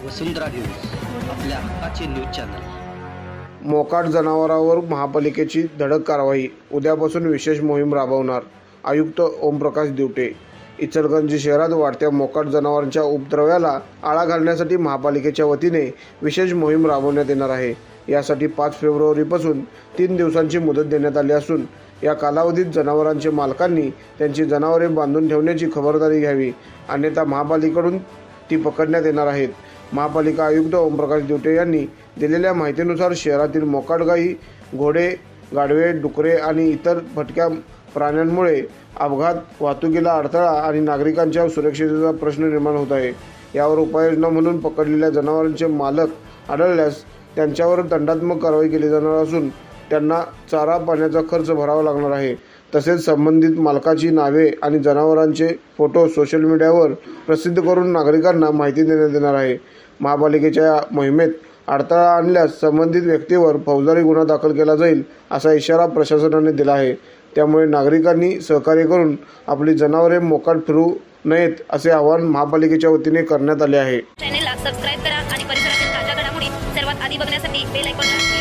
वसुंधरा news आपल्या हक्काचे news channel. मोकाट जनावरांवर महापालिकेची धडक कारवाई। उद्यापासून विशेष मोहीम राबवणार आयुक्त ओमप्रकाश दिवटे। इचलकरंजी शहरात वाढत्या मोकाट जनावरांच्या उपद्रव्याला आळा घालण्यासाठी महापालिकेच्या वतीने विशेष मोहीम राबवण्यात येणार आहे। यासाठी 5 फेब्रुवारीपासून 3 दिवसांची मुदत देण्यात आली असून या कालावधीत जनावरांचे मालकांनी त्यांची जनावरे बांधून ठेवण्याची खबरदारी घ्यावी, अन्यथा महापालिकेकडून ती पकडण्यात येणार आहेत। महापालिका आयुक्त ओमप्रकाश दिवटे यांनी दिलेल्या माहितीनुसार शहरातील मोकाट गायी, घोडे, गाढवे, डुकरे आणि इतर भटक्या प्राण्यांमुळे अपघात, वाहतुकीला अडथळा आणि नागरिकांच्या सुरक्षेचा प्रश्न निर्माण होत आहे। यावर उपाययोजना म्हणून पकडलेल्या जनावरांचे मालक आढळल्यास त्यांच्यावर दंडात्मक कारवाई केली जाणार असून त्यांना चारा पाण्याचा खर्च भरावा लागणार आहे। तसेच संबंधित मालकाची नावे आणि जनावरांचे फोटो सोशल मीडियावर प्रसिद्ध करून नागरिकांना माहिती देण्यात येणार आहे। महापालिकेच्या या मोहिमेत अडथळा आणल्यास संबंधित व्यक्तीवर फौजदारी गुन्हा दाखल केला जाईल असा इशारा प्रशासनाने दिला आहे। त्यामुळे नागरिकांनी सहकार्य करून आपली जनावरे मोकाट फिरवू नयेत असे आवाहन महापालिकेच्या वतीने करण्यात आले आहे। चॅनलला सबस्क्राइब करा आणि परिसरातील ताज्या घडामोडी सर्वात आधी बघण्यासाठी बेल आयकॉन